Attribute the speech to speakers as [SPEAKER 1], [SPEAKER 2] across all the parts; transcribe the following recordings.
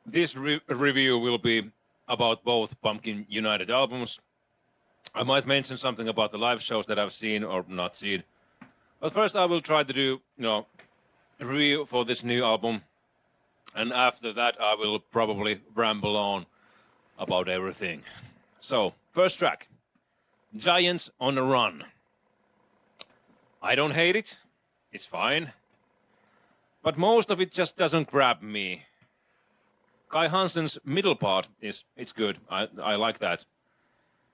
[SPEAKER 1] This review will be about both Pumpkin United albums. I might mention something about the live shows that I've seen or not seen. But first I will try to do, a review for this new album. And after that I will probably ramble on about everything. So, first track. Giants on a Run. I don't hate it. It's fine. But most of it just doesn't grab me. Kai Hansen's middle part it's good. I like that.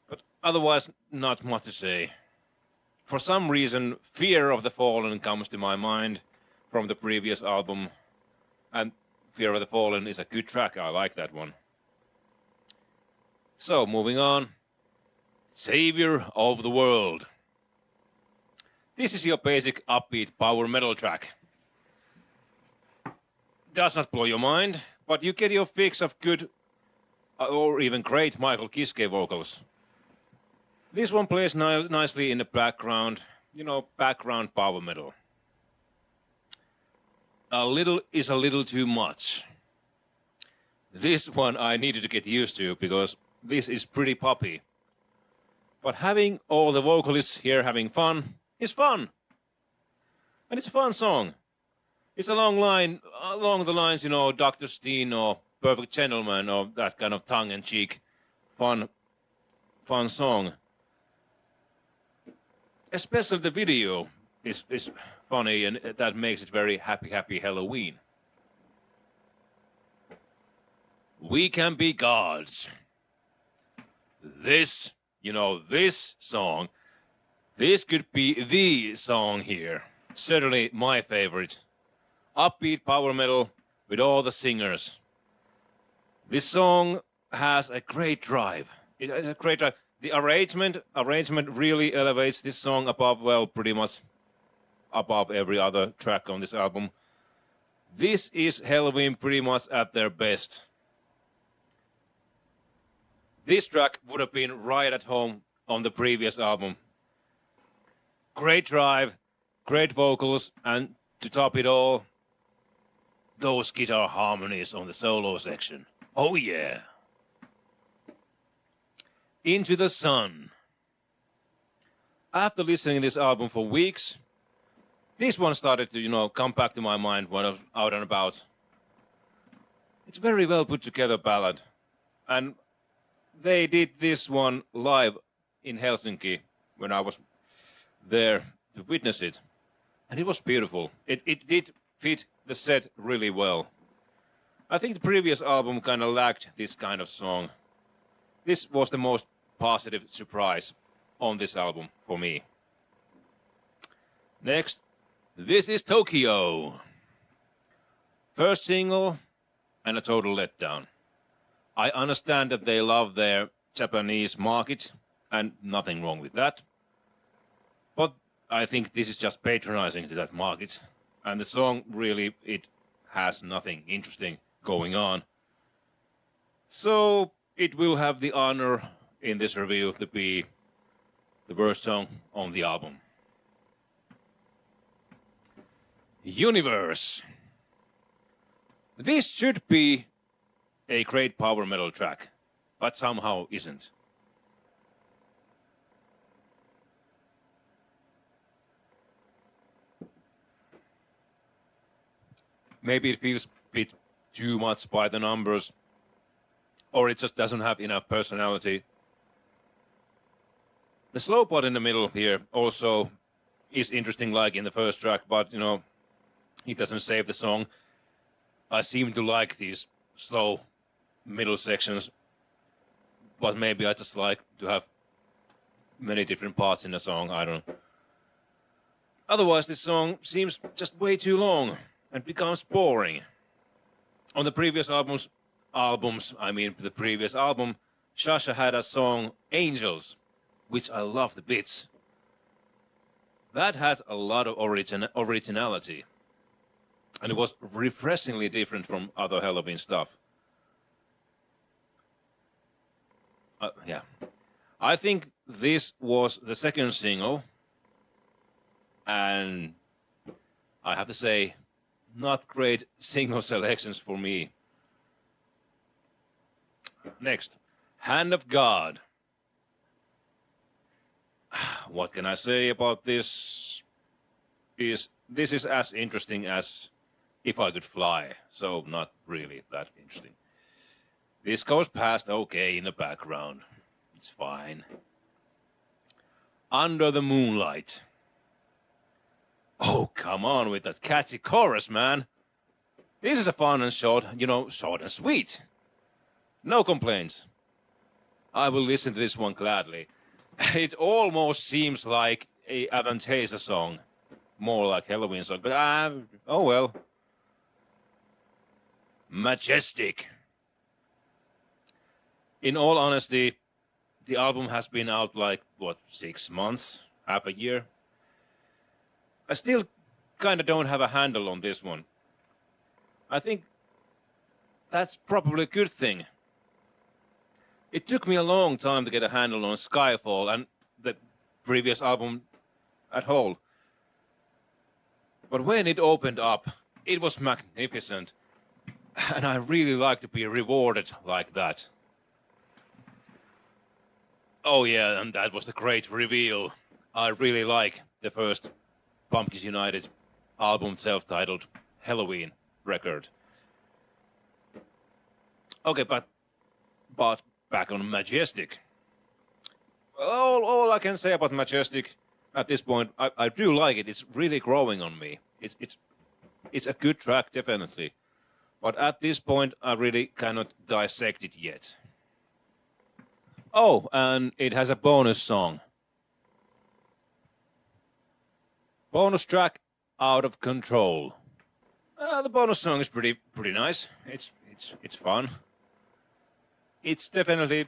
[SPEAKER 1] But otherwise, not much to say. For some reason, Fear of the Fallen comes to my mind from the previous album. And Fear of the Fallen is a good track. I like that one. So, moving on. Savior of the World. This is your basic upbeat power metal track. Does not blow your mind, but you get your fix of good or even great Michael Kiske vocals. This one plays nicely in the background, background power metal. A little is a little too much. This one I needed to get used to because this is pretty poppy. But having all the vocalists here having fun is fun. And it's a fun song. It's along the lines, Dr. Steen or Perfect Gentleman or that kind of tongue-in-cheek, fun song. Especially the video is funny and that makes it very happy Helloween. We Can Be Gods. This song, this could be the song here. Certainly my favorite. Upbeat power metal with all the singers. This song has a great drive. It has a great drive. The arrangement really elevates this song pretty much above every other track on this album. This is Helloween pretty much at their best. This track would have been right at home on the previous album. Great drive, great vocals, and to top it all, those guitar harmonies on the solo section. Oh yeah. Into the Sun. After listening to this album for weeks, this one started to, come back to my mind when I was out and about. It's a very well put together ballad. And they did this one live in Helsinki when I was there to witness it. And it was beautiful. It did fit the set really well. I think the previous album kind of lacked this kind of song. This was the most positive surprise on this album for me. Next, This Is Tokyo. First single and a total letdown. I understand that they love their Japanese market and nothing wrong with that. But I think this is just patronizing to that market. And the song really, it has nothing interesting going on. So it will have the honor in this review to be the worst song on the album. Universe. This should be a great power metal track, but somehow isn't. Maybe it feels a bit too much by the numbers, or it just doesn't have enough personality. The slow part in the middle here also is interesting, like in the first track, but it doesn't save the song. I seem to like these slow middle sections, but maybe I just like to have many different parts in the song. I don't know. Otherwise, this song seems just way too long and becomes boring. On the previous album, the previous album, Sasha had a song, Angels, which I loved the bits. That had a lot of originality. And it was refreshingly different from other Helloween stuff. Yeah. I think this was the second single. And I have to say, not great single selections for me. Next, Hand of God. What can I say about this? This is as interesting as If I Could Fly, so not really that interesting. This goes past okay in the background. It's fine. Under the Moonlight. Oh, come on with that catchy chorus, man. This is a fun and short, short and sweet. No complaints. I will listen to this one gladly. It almost seems like a Avantasia song. More like Helloween song, but oh well. Majestic. In all honesty, the album has been out 6 months, half a year. I still kind of don't have a handle on this one. I think that's probably a good thing. It took me a long time to get a handle on Skyfall and the previous album at whole. But when it opened up, it was magnificent. And I really like to be rewarded like that. Oh yeah, and that was the great reveal. I really like the first Pumpkins United album, self-titled Helloween record. Okay, but back on Majestic. All I can say about Majestic at this point, I do like it. It's really growing on me. It's a good track, definitely. But at this point, I really cannot dissect it yet. Oh, and it has a bonus song. Bonus track, Out of Control. The bonus song is pretty nice. It's fun. It's definitely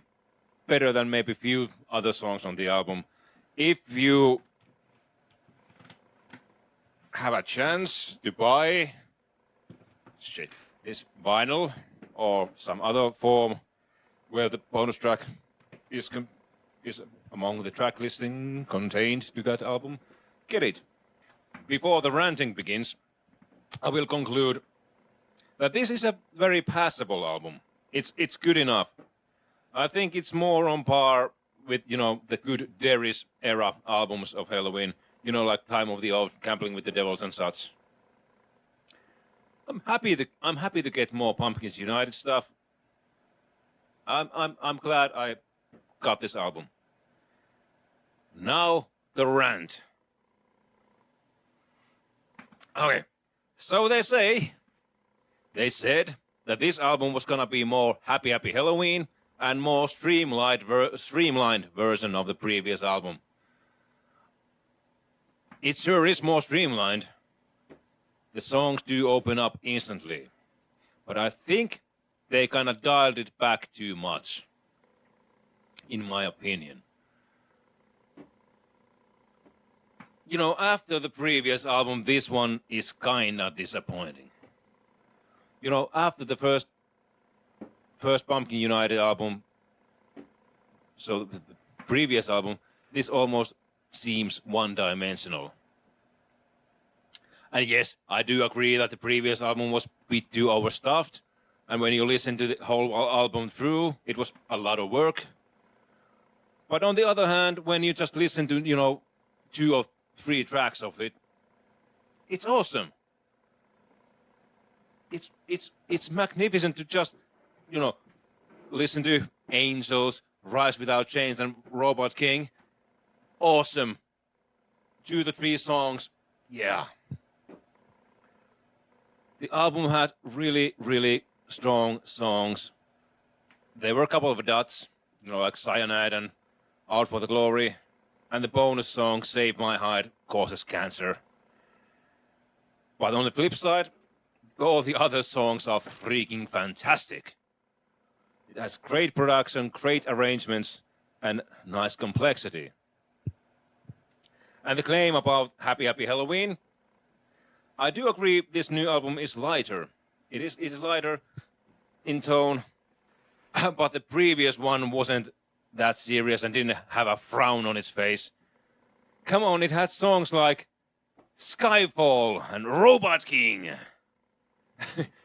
[SPEAKER 1] better than maybe a few other songs on the album. If you have a chance to buy this vinyl or some other form where the bonus track is among the track listing contained to that album, get it. Before the ranting begins, I will conclude that this is a very passable album. It's good enough. I think it's more on par with, the good Darius era albums of Helloween, like Time of the Oath, Gambling with the Devils and such. I'm happy to get more Pumpkins United stuff. I'm glad I got this album. Now the rant. Okay, so they said that this album was gonna be more Happy Helloween and more streamlined version of the previous album. It sure is more streamlined. The songs do open up instantly, but I think they kind of dialed it back too much, in my opinion. After the previous album, this one is kind of disappointing. After the first Pumpkin United album, so the previous album, this almost seems one-dimensional. And yes, I do agree that the previous album was a bit too overstuffed. And when you listen to the whole album through, it was a lot of work. But on the other hand, when you just listen to, 2 or 3 tracks of it, it's awesome. It's magnificent to just, listen to Angels, Rise Without Chains, and Robot King. Awesome. 2 to 3 songs, yeah. The album had really, really strong songs. There were a couple of dots, like Cyanide and Out for the Glory. And the bonus song, Save My Hide, Causes Cancer. But on the flip side, all the other songs are freaking fantastic. It has great production, great arrangements, and nice complexity. And the claim about Happy Helloween, I do agree this new album is lighter. It is lighter in tone, but the previous one wasn't that serious and didn't have a frown on its face. Come on, it had songs like Skyfall and Robot King.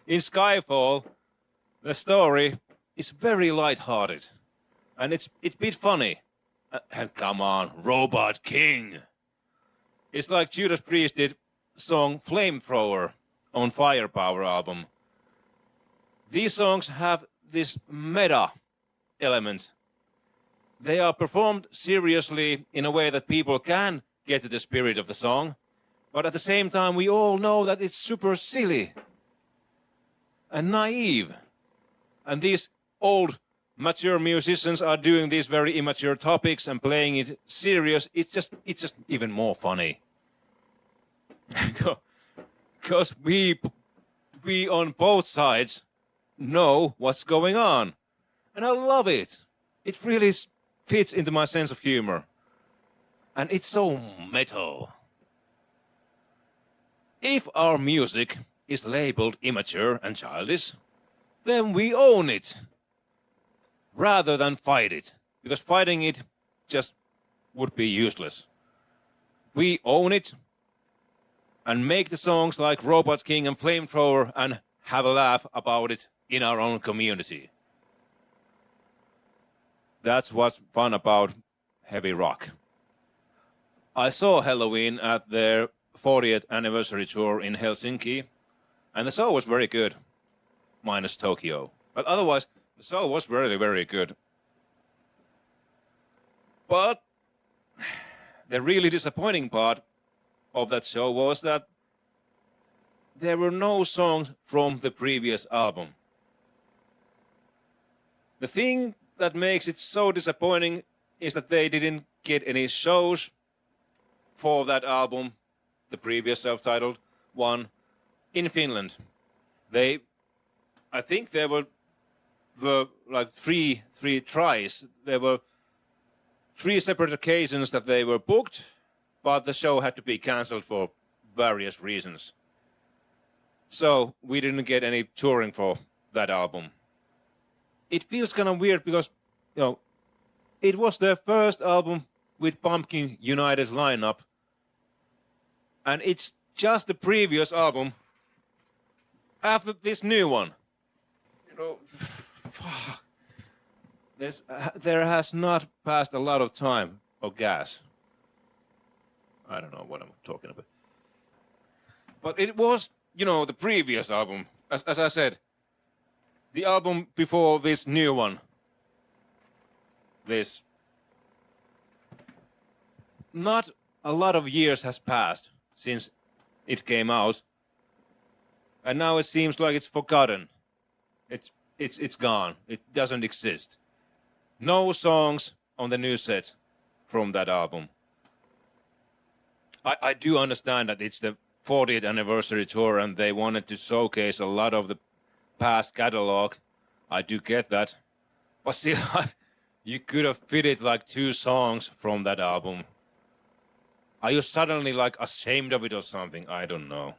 [SPEAKER 1] In Skyfall, the story is very light-hearted, and it's a bit funny. And come on, Robot King. It's like Judas Priest did song Flamethrower on Firepower album. These songs have this meta element. They are performed seriously in a way that people can get to the spirit of the song, but at the same time we all know that it's super silly and naive. And these old, mature musicians are doing these very immature topics and playing it serious. It's just even more funny. Because we on both sides know what's going on. And I love it. It really fits into my sense of humor. And it's so metal. If our music is labeled immature and childish, then we own it, rather than fight it, because fighting it just would be useless. We own it and make the songs like Robot King and Flamethrower and have a laugh about it in our own community. That's what's fun about heavy rock. I saw Helloween at their 40th anniversary tour in Helsinki, and the show was very good, minus Tokyo. But otherwise, the show was very, very good. But the really disappointing part of that show was that there were no songs from the previous album. The thing that makes it so disappointing is that they didn't get any shows for that album, the previous self-titled one, in Finland. I think there were like three tries. There were 3 separate occasions that they were booked, but the show had to be cancelled for various reasons. So we didn't get any touring for that album. It feels kind of weird because, you know, it was their first album with Pumpkin United lineup, and it's just the previous album after this new one. You know, fuck. There has not passed a lot of time or gas. I don't know what I'm talking about. But it was, you know, the previous album. As I said, the album before this new one. This. Not a lot of years has passed since it came out. And now it seems like it's forgotten. It's gone. It doesn't exist. No songs on the new set from that album. I do understand that it's the 40th anniversary tour and they wanted to showcase a lot of the past catalog. I do get that. But still, you could have fitted like 2 songs from that album. Are you suddenly like ashamed of it or something? I don't know.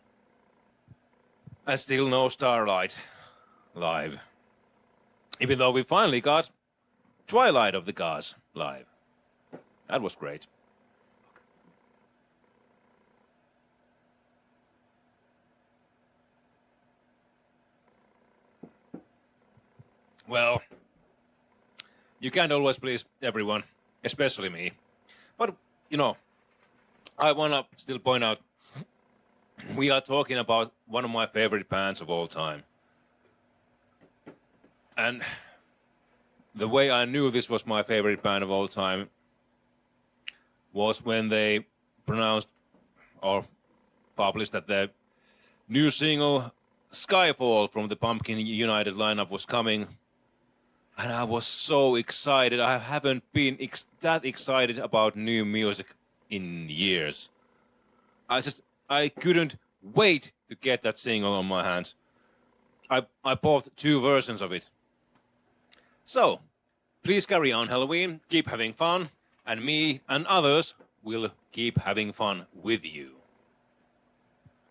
[SPEAKER 1] And still no Starlight live. Even though we finally got Twilight of the Gods live. That was great. Well, you can't always please everyone, especially me. But, you know, I want to still point out, we are talking about one of my favorite bands of all time. And the way I knew this was my favorite band of all time was when they pronounced or published that their new single, Skyfall, from the Pumpkin United lineup was coming. And I was so excited. I haven't been that excited about new music in years. I couldn't wait to get that single on my hands. I bought 2 versions of it. So, please carry on, Helloween. Keep having fun. And me and others will keep having fun with you.